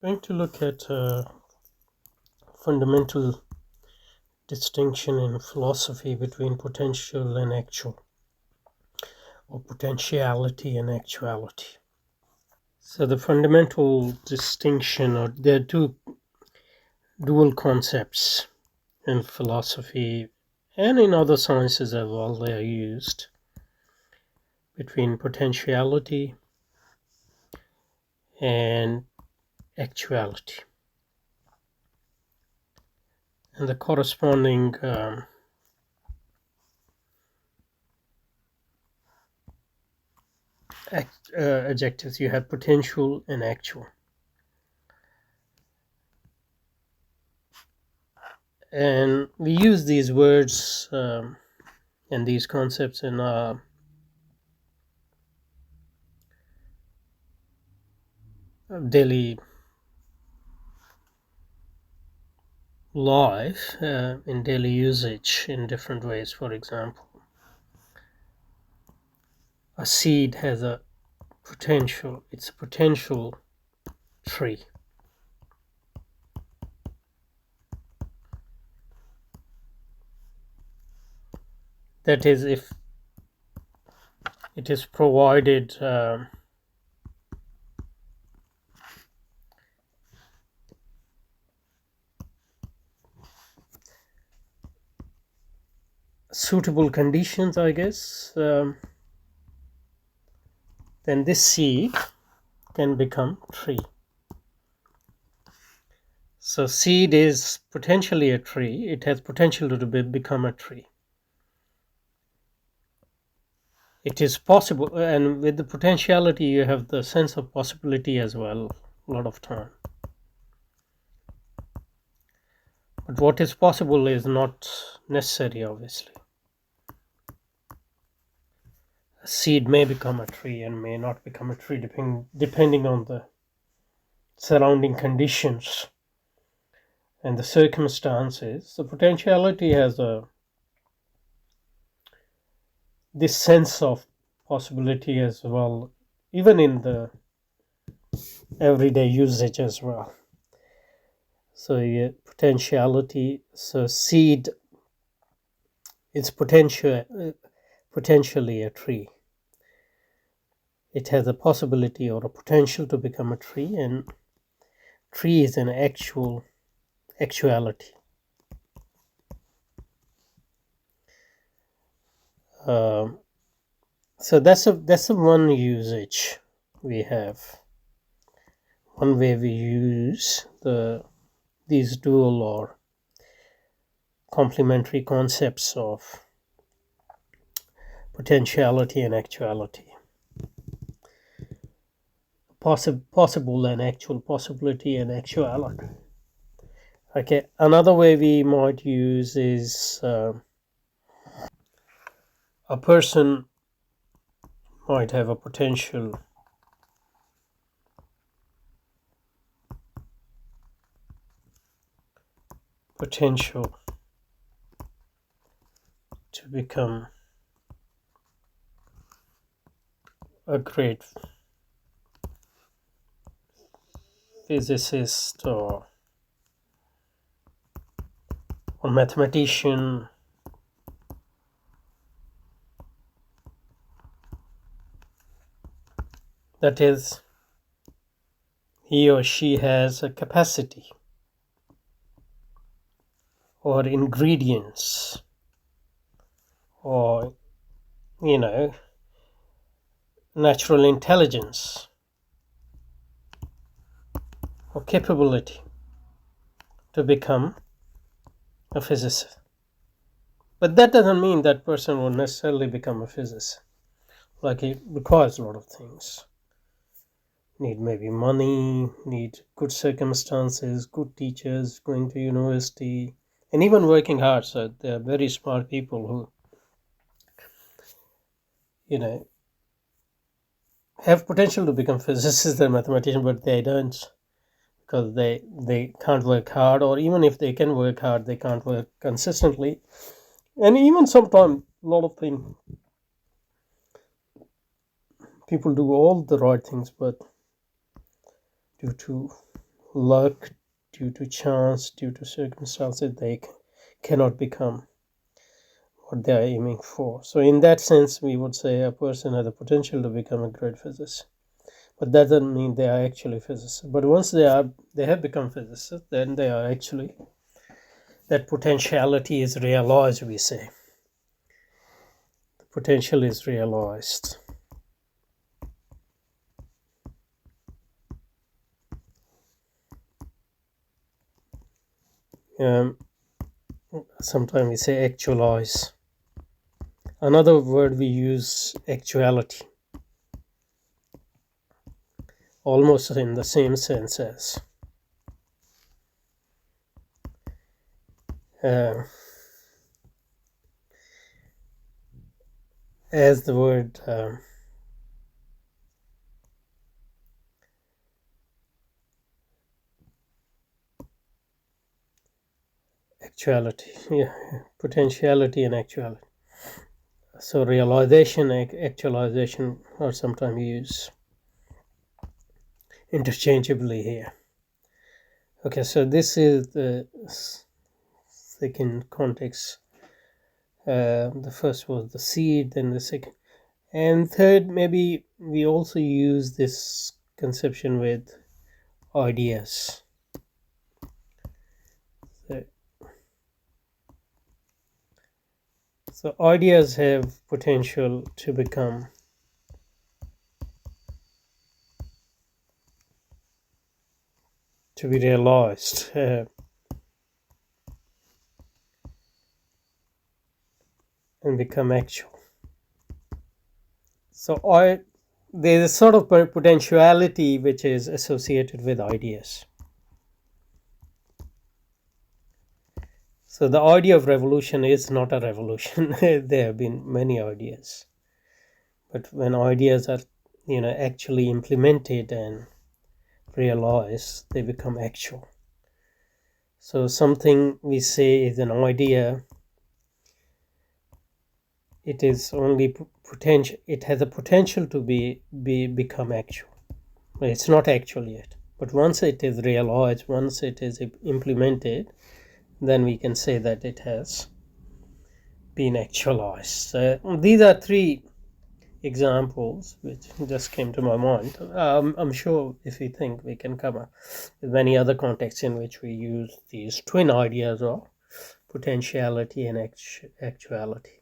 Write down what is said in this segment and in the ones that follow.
Going to look at a fundamental distinction in philosophy between potential and actual, or potentiality and actuality. So the fundamental distinction, or there are two dual concepts in philosophy and in other sciences as well. They are used between potentiality and actuality, and the corresponding adjectives. You have potential and actual, and we use these words and these concepts in our daily life, in daily usage in different ways. For example, a seed has a potential, it's a potential tree. That is, if it is provided suitable conditions, I guess, then this seed can become tree. So seed is potentially a tree. It has potential to become a tree. It is possible, and with the potentiality you have the sense of possibility as well a lot of time. But what is possible is not necessary, obviously. A seed may become a tree and may not become a tree, depending on the surrounding conditions and the circumstances. The potentiality has this sense of possibility as well, even in the everyday usage as well. So yeah, potentiality. So seed is potentially a tree. It has a possibility or a potential to become a tree, and tree is an actuality. So that's a one usage we have. One way we use these dual or complementary concepts of potentiality and actuality. Possible and actual, possibility and actuality. Okay, another way we might use is a person might have a potential to become a great physicist or mathematician. That is, he or she has a capacity or ingredients or, natural intelligence or capability to become a physicist. But that doesn't mean that person will necessarily become a physicist. Like, it requires a lot of things. Need maybe money, need good circumstances, good teachers, going to university, and even working hard. So there are very smart people who, have potential to become physicists and mathematicians, but they don't, because they can't work hard, or even if they can work hard, they can't work consistently. And even sometimes a lot of things, people do all the right things, but due to luck, due to chance, due to circumstances, they cannot become what they are aiming for. So in that sense, we would say a person has the potential to become a great physicist, but that doesn't mean they are actually physicists. But once they have become physicists, then they are actually, that potentiality is realized, we say. The potential is realized. Sometimes we say actualize. Another word we use, actuality, almost in the same sense as the word actuality. Yeah, potentiality and actuality. So realization, actualization are sometimes used interchangeably here. Okay, so this is the second context. The first was the seed, then the second. And third, maybe we also use this conception with ideas. So ideas have potential to become to be realized and become actual. So there's a sort of potentiality which is associated with ideas. So the idea of revolution is not a revolution. There have been many ideas, but when ideas are, actually implemented and realized, they become actual. So something we say is an idea, it is only potential. It has a potential to become actual. It's not actual yet, but once it is realized, once it is implemented, then we can say that it has been actualized. These are three examples which just came to my mind. I'm sure if we think, we can come up with many other contexts in which we use these twin ideas of potentiality and actuality.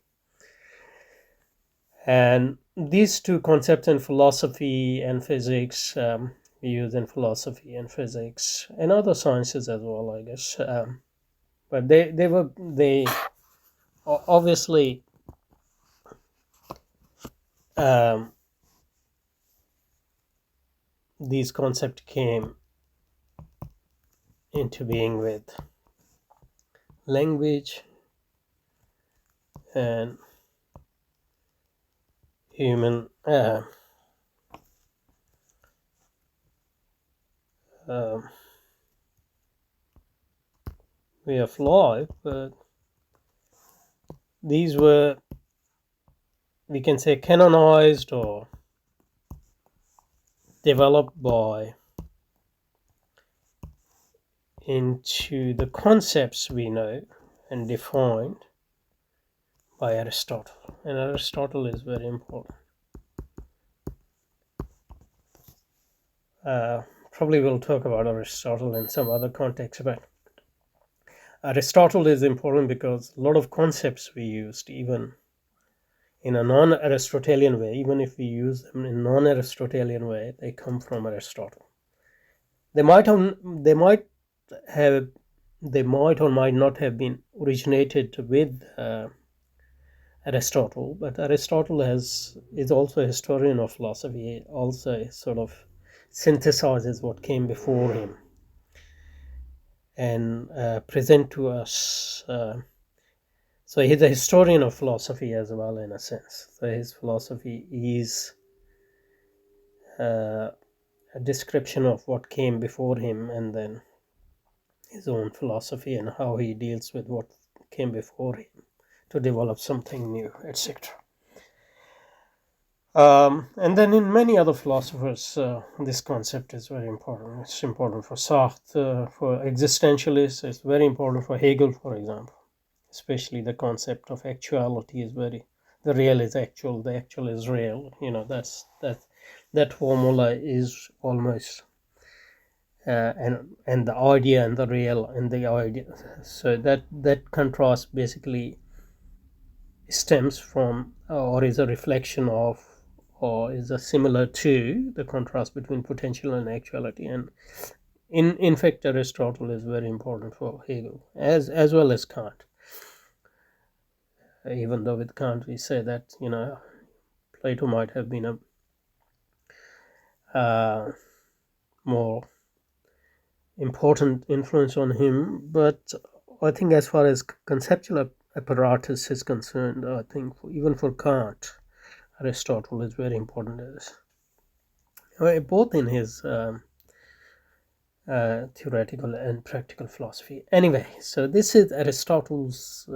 And these two concepts in philosophy and physics, we use in philosophy and physics and other sciences as well, I guess. But they obviously these concepts came into being with language and human way of life, but these were, we can say, canonized or developed by into the concepts we know and defined by Aristotle. And Aristotle is very important. Probably we'll talk about Aristotle in some other context, but Aristotle is important because a lot of concepts we used, even in a non-Aristotelian way, even if we use them in non-Aristotelian way, they come from Aristotle. They might or might not have been originated with Aristotle, but Aristotle is also a historian of philosophy. He also sort of synthesizes what came before him and present to us. So he's a historian of philosophy as well, in a sense. So his philosophy is a description of what came before him, and then his own philosophy and how he deals with what came before him to develop something new, etc. And then in many other philosophers, this concept is very important. It's important for Sartre, for existentialists. It's very important for Hegel, for example. Especially the concept of actuality is very. The real is actual. The actual is real. That formula is almost and the idea and the real and the idea. So that contrast basically stems from or is a reflection of or is a similar to the contrast between potential and actuality. And in fact Aristotle is very important for Hegel as well as Kant, even though with Kant we say that Plato might have been a more important influence on him, but I think as far as conceptual apparatus is concerned, I think even for Kant Aristotle is very important as both in his theoretical and practical philosophy. Anyway, so this is Aristotle's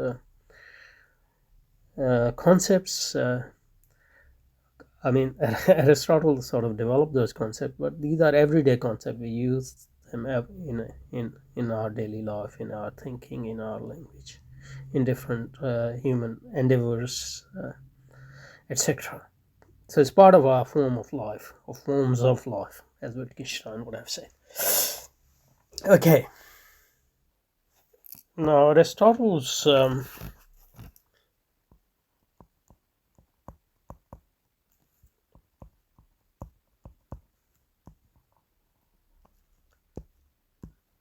concepts. I mean, Aristotle sort of developed those concepts, but these are everyday concepts. We use them in our daily life, in our thinking, in our language, in different human endeavors, etc. So it's part of our form of life, or forms of life, as Wittgenstein would have said. Okay. Now Aristotle's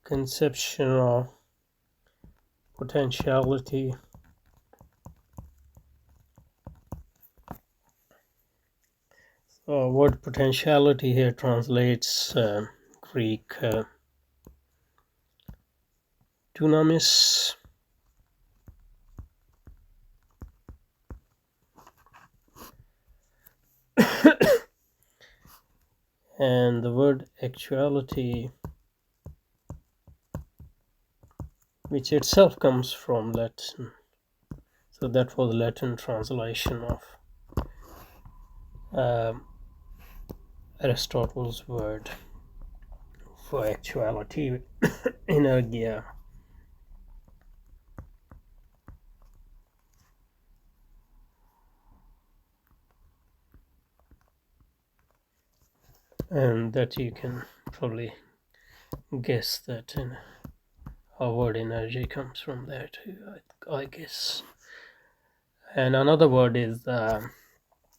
conception of potentiality word potentiality here translates Greek dunamis, and the word actuality, which itself comes from Latin. So that was Latin translation of Aristotle's word for actuality, energia. And that you can probably guess that our word energy comes from there too, I guess. And another word is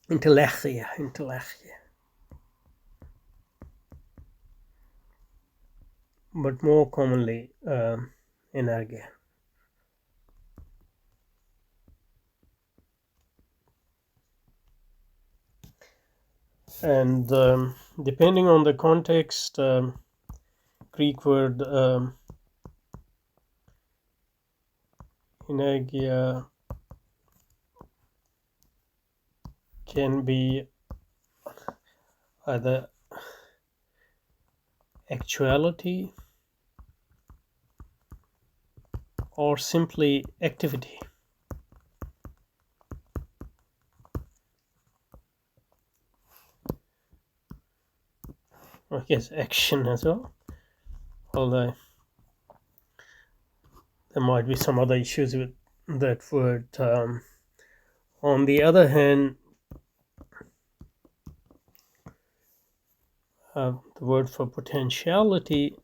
intellectia, but more commonly energia. And depending on the context, Greek word energia can be either actuality or simply activity. I guess action as well, although there might be some other issues with that word. On the other hand, the word for potentiality,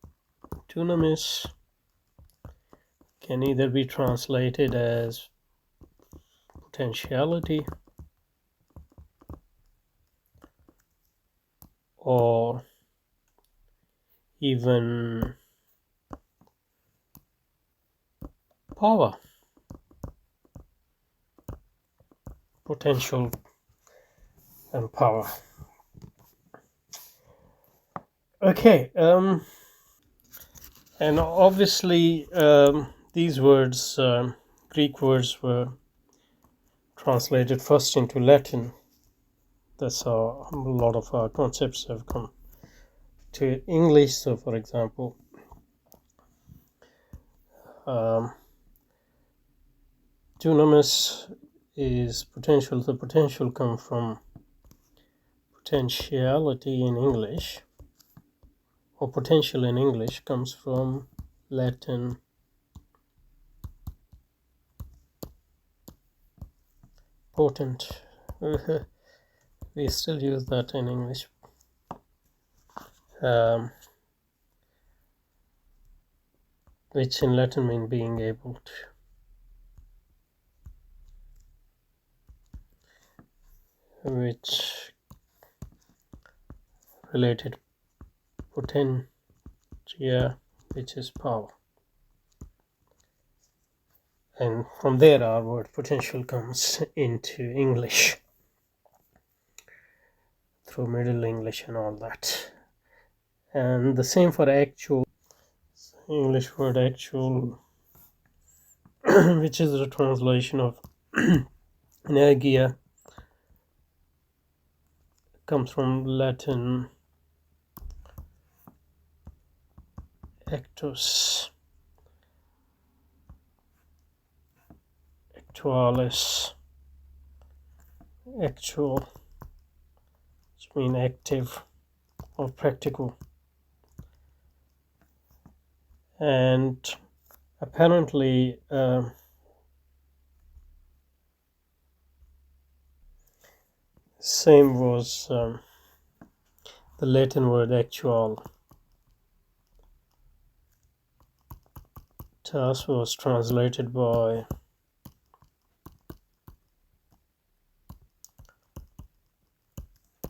dunamis, can either be translated as potentiality or even power, potential and power. Okay, and obviously these words, Greek words, were translated first into Latin. That's how a lot of our concepts have come to English. So, for example, dunamis is potential. The potential comes from potentiality in English, or potential in English, comes from Latin potent. We still use that in English. Which in Latin means being able to. Which related potentia, which is power. And from there our word potential comes into English through Middle English and all that. And the same for actual. English word actual, which is a translation of energia, comes from Latin actus, actualis, actual, which means active or practical. And apparently same was the Latin word actual. Thus was translated by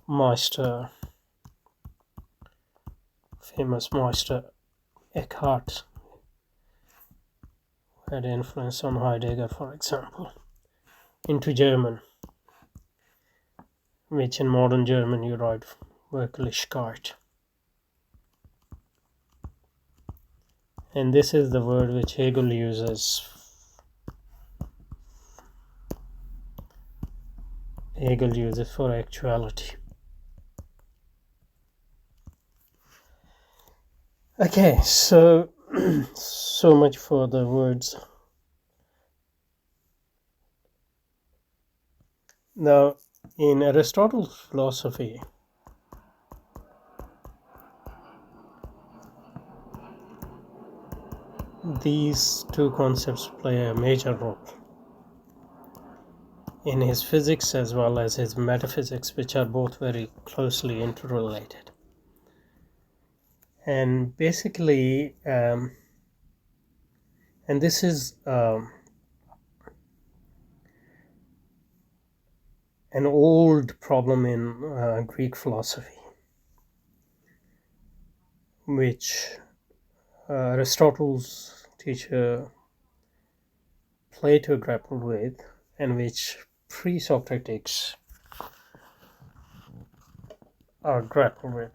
Meister, famous Meister Eckhart, had influence on Heidegger, for example, into German, which in modern German you write Wirklichkeit. And this is the word which Hegel uses. Hegel uses for actuality. Okay, so so much for the words. Now, in Aristotle's philosophy, these two concepts play a major role in his physics as well as his metaphysics, which are both very closely interrelated. And basically, and this is an old problem in Greek philosophy, which Aristotle's teacher Plato grappled with, and which pre-Socratics are grappled with.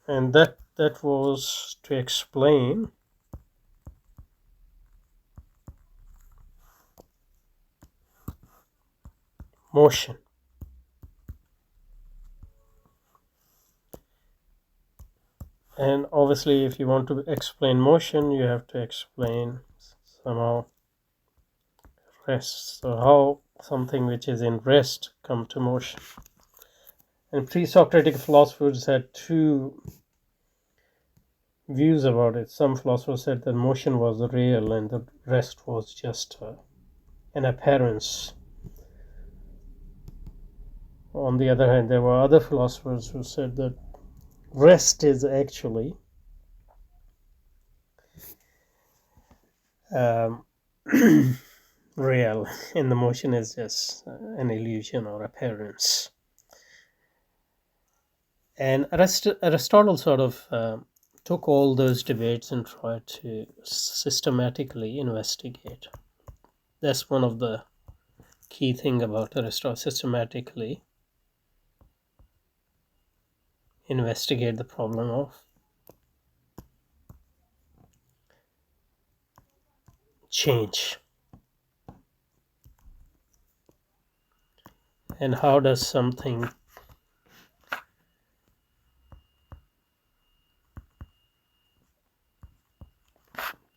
And that was to explain motion. And obviously, if you want to explain motion, you have to explain somehow rest. So how something which is in rest come to motion. And pre-Socratic philosophers had two views about it. Some philosophers said that motion was real and the rest was just an appearance. On the other hand, there were other philosophers who said that rest is actually real and the motion is just an illusion or appearance. And Aristotle sort of took all those debates and tried to systematically investigate. That's one of the key thing about Aristotle: systematically investigate the problem of change. And how does something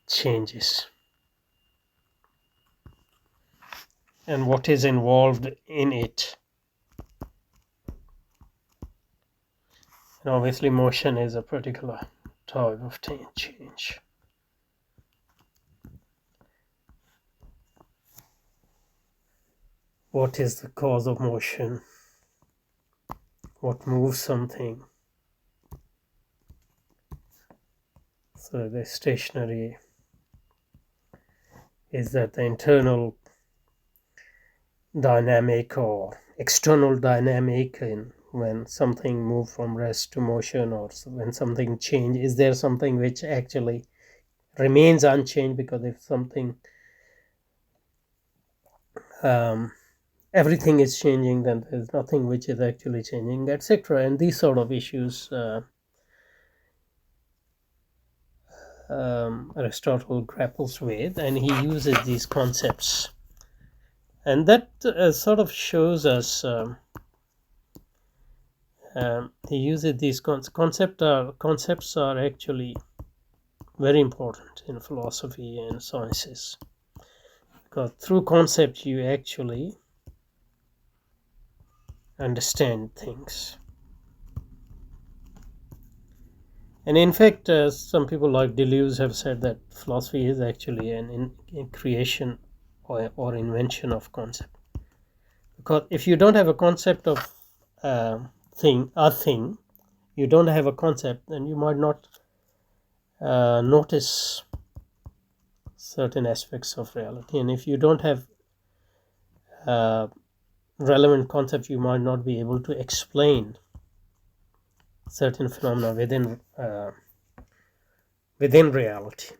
changes? And what is involved in it? And obviously motion is a particular type of change. What is the cause of motion? What moves something? So the stationary, is that the internal dynamic or external dynamic in when something moves from rest to motion, or when something changes? Is there something which actually remains unchanged? Because if something everything is changing, then there's nothing which is actually changing, etc. And these sort of issues Aristotle grapples with, and he uses these concepts, and that sort of shows us he uses these concepts are actually very important in philosophy and sciences, because through concepts you actually understand things. And in fact, some people like Deleuze have said that philosophy is actually an creation or invention of concept. Because if you don't have a concept of a thing, you don't have a concept, then you might not notice certain aspects of reality. And if you don't have uh, relevant concepts, you might not be able to explain certain phenomena within reality.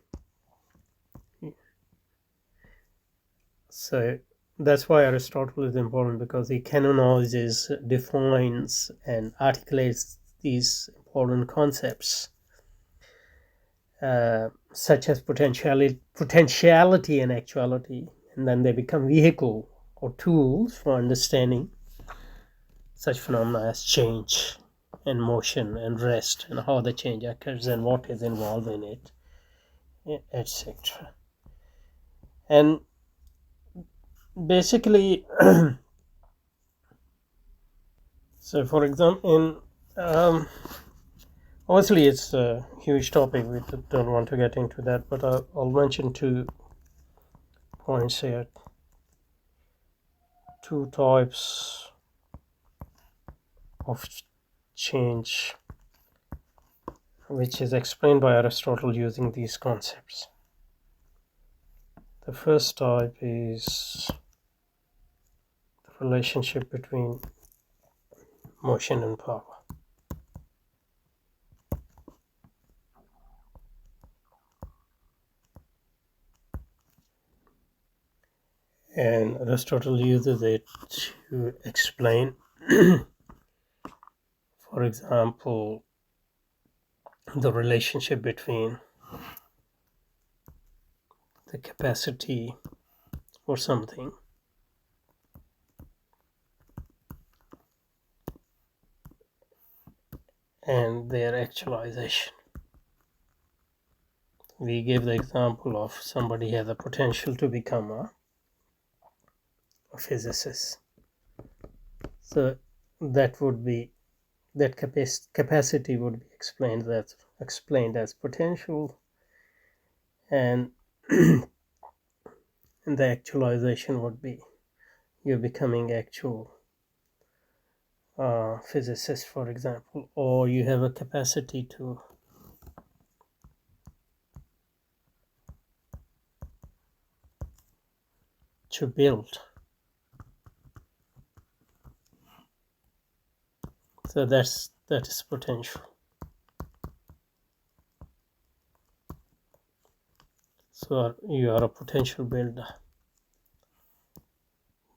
So that's why Aristotle is important, because he canonizes, defines, and articulates these important concepts, such as potentiality and actuality, and then they become vehicle or tools for understanding such phenomena as change and motion and rest, and how the change occurs and what is involved in it, etc. And basically, so for example, obviously it's a huge topic, we don't want to get into that, but I'll mention 2 points here. 2 types of change which is explained by Aristotle using these concepts. The first type is the relationship between motion and power. And Aristotle uses it to explain, for example, the relationship between the capacity for something and their actualization. We give the example of somebody has a potential to become a physicist. So that would be, that capacity would be explained as potential, and and the actualization would be you're becoming actual physicist, for example, or you have a capacity to build. So that is potential. So you are a potential builder,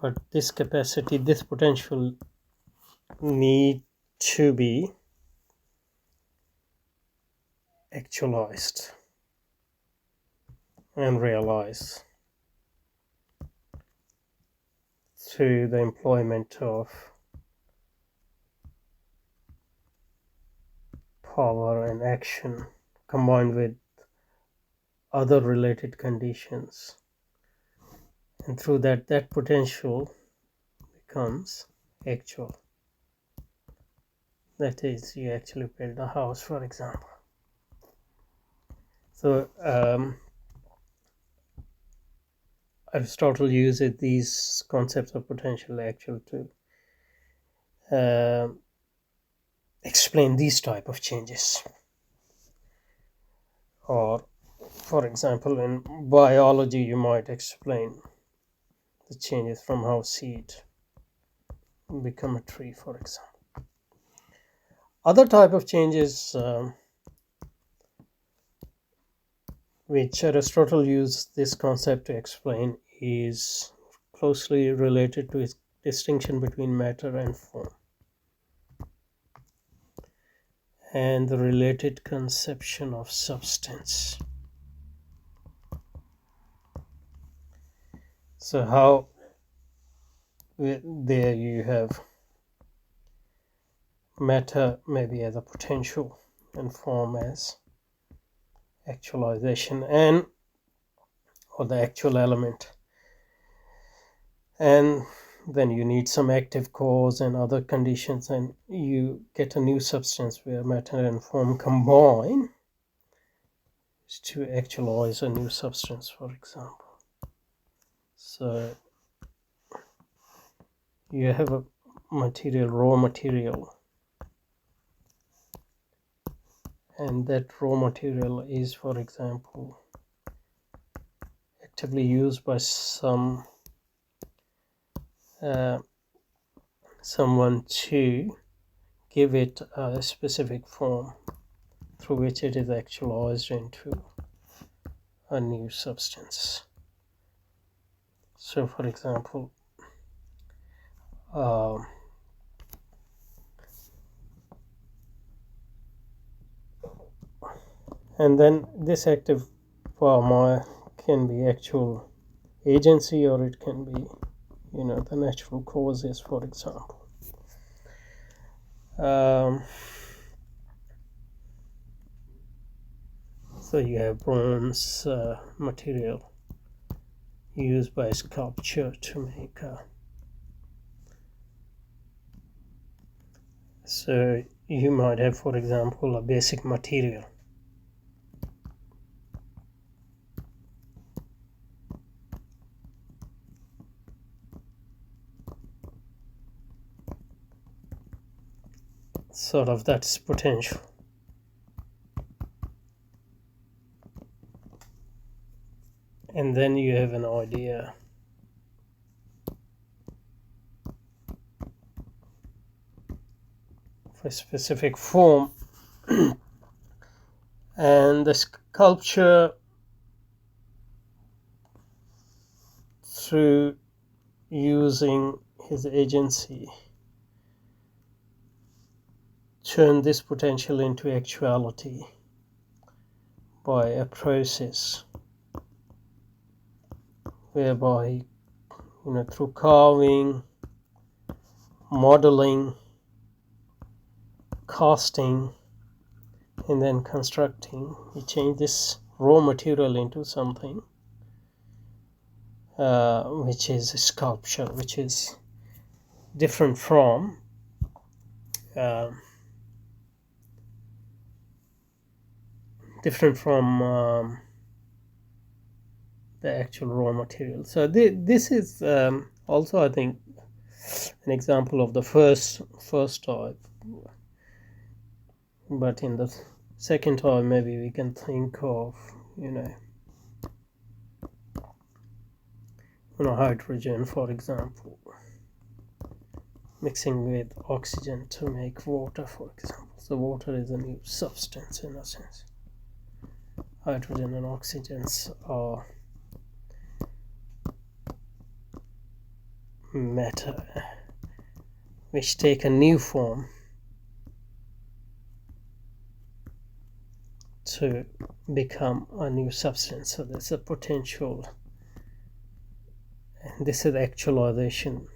but this capacity, this potential, need to be actualized and realized through the employment of power and action, combined with other related conditions, and through that potential becomes actual. That is, you actually build a house, for example. So Aristotle uses these concepts of potential actual to explain these type of changes. Or, for example, in biology, you might explain the changes from how seed become a tree, for example. Other type of changes which Aristotle used this concept to explain is closely related to its distinction between matter and form, and the related conception of substance. So how there you have matter maybe as a potential and form as actualization and or the actual element, and then you need some active cause and other conditions, and you get a new substance where matter and form combine to actualize a new substance, for example. So you have a material, raw material, and that raw material is, for example, actively used by someone to give it a specific form through which it is actualized into a new substance. So, for example, and then this active form can be actual agency, or it can be, the natural causes, for example. So you have bronze material used by sculpture to make so you might have, for example, a basic material, sort of that's potential. And then you have an idea for a specific form, and the sculpture, through using his agency, turn this potential into actuality by a process whereby, through carving, modeling, casting, and then constructing, you change this raw material into something which is a sculpture, which is different from the actual raw material. So this is also, I think, an example of the first type. But in the second type, maybe we can think of hydrogen, for example, mixing with oxygen to make water, for example. So water is a new substance in a sense. Hydrogen and oxygens are matter which take a new form to become a new substance. So there's a potential, and this is actualization,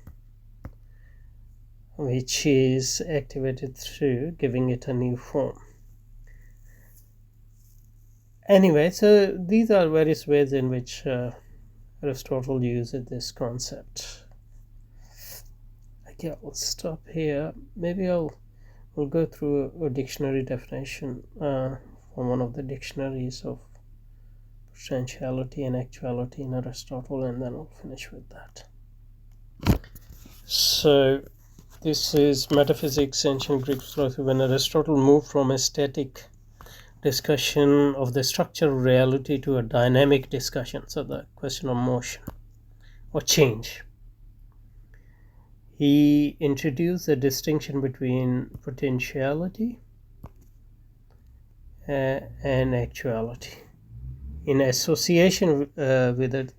which is activated through giving it a new form. Anyway, so these are various ways in which Aristotle uses this concept. Okay, I'll stop here. Maybe I'll we'll go through a dictionary definition from one of the dictionaries of potentiality and actuality in Aristotle, and then we'll finish with that. So this is Metaphysics, Ancient Greek Philosophy. When Aristotle moved from a static discussion of the structure of reality to a dynamic discussion, so the question of motion or change, he introduced a distinction between potentiality and actuality in association with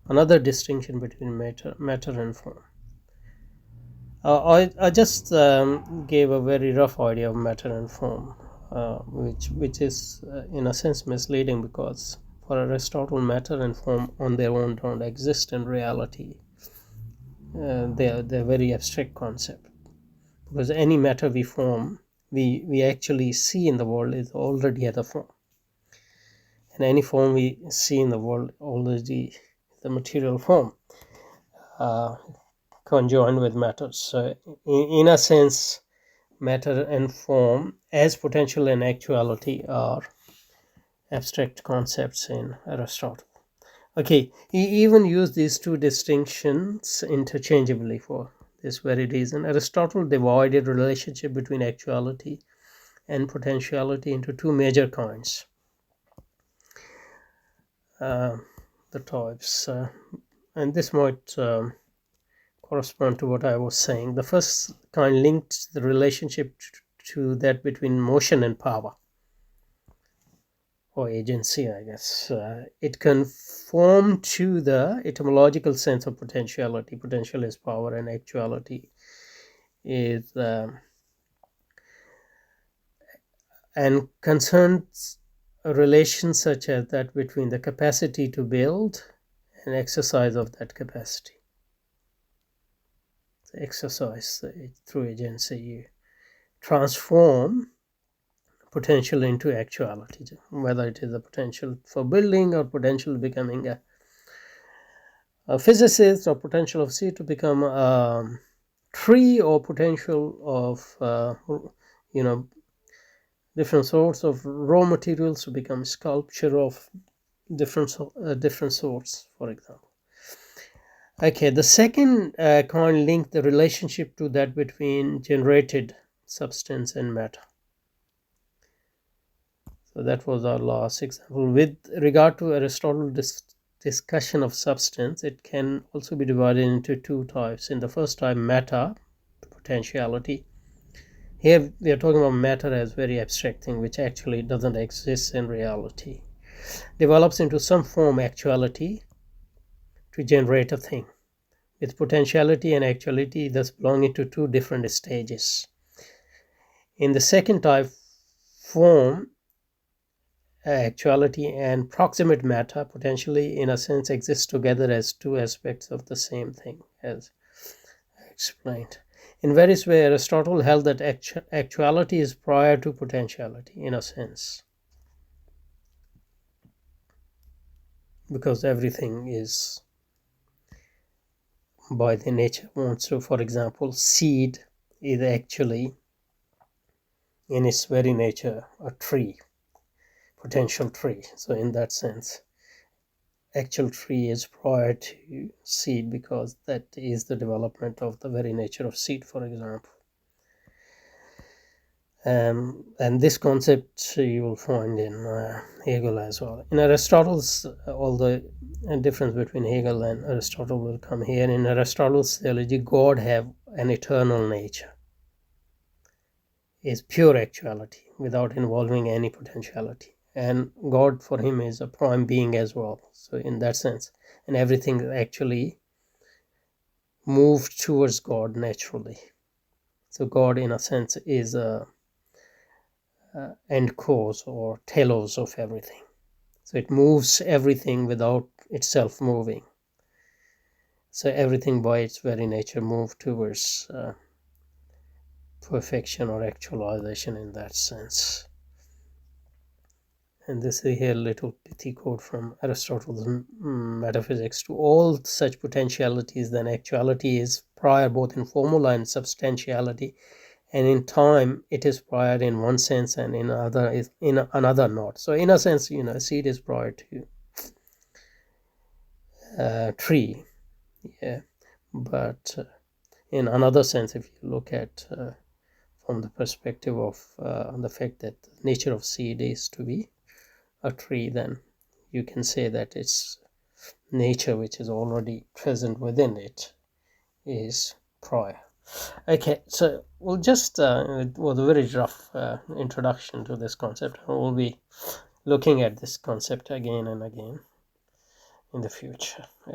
another distinction between matter and form. I just gave a very rough idea of matter and form, which is in a sense misleading, because for Aristotle, matter and form on their own don't exist in reality. They're very abstract concept, because any matter we actually see in the world is already at a form, and any form we see in the world already the material form conjoined with matter. So in a sense, matter and form as potential and actuality are abstract concepts in Aristotle. Okay, he even used these two distinctions interchangeably for this very reason. Aristotle divided relationship between actuality and potentiality into two major kinds. The types, and this might correspond to what I was saying. The first kind linked the relationship to that between motion and power, or agency, I guess. It conformed to the etymological sense of potentiality. Potential is power, and actuality is and concerns a relation such as that between the capacity to build and exercise of that capacity. The exercise through agency, you transform potential into actuality, whether it is a potential for building, or potential becoming a physicist, or potential of seed to become a tree, or potential of different sorts of raw materials to become sculpture of different sorts, for example. Okay, the second kind linked the relationship to that between generated substance and matter. So that was our last example. With regard to Aristotle's discussion of substance, it can also be divided into two types. In the first type, matter, potentiality. Here we are talking about matter as very abstract thing, which actually doesn't exist in reality. Develops into some form actuality to generate a thing. With potentiality and actuality thus belonging to two different stages. In the second type, form, actuality, and proximate matter potentially in a sense exist together as two aspects of the same thing, as I explained. In various ways, Aristotle held that actuality is prior to potentiality in a sense, because everything is by the nature wants to. For example, seed is actually in its very nature a tree, potential tree. So in that sense, actual tree is prior to seed, because that is the development of the very nature of seed, for example. And this concept you will find in Hegel as well. In Aristotle's, all the difference between Hegel and Aristotle will come here. In Aristotle's theology, God have an eternal nature, is pure actuality without involving any potentiality, and God for him is a prime being as well. So in that sense, and everything actually moved towards God naturally. So God in a sense is a end cause or telos of everything. So it moves everything without itself moving. So everything by its very nature moves towards perfection or actualization in that sense. And this is here a little pithy quote from Aristotle's Metaphysics. To all such potentialities, then actuality is prior both in formula and substantiality, and in time it is prior in one sense, and in another not. So in a sense, seed is prior to tree, yeah. But in another sense, if you look at from the perspective of the fact that the nature of seed is to be a tree, then you can say that its nature, which is already present within it, is prior. Okay, so we'll just it was a very rough introduction to this concept. We'll be looking at this concept again and again in the future. Okay.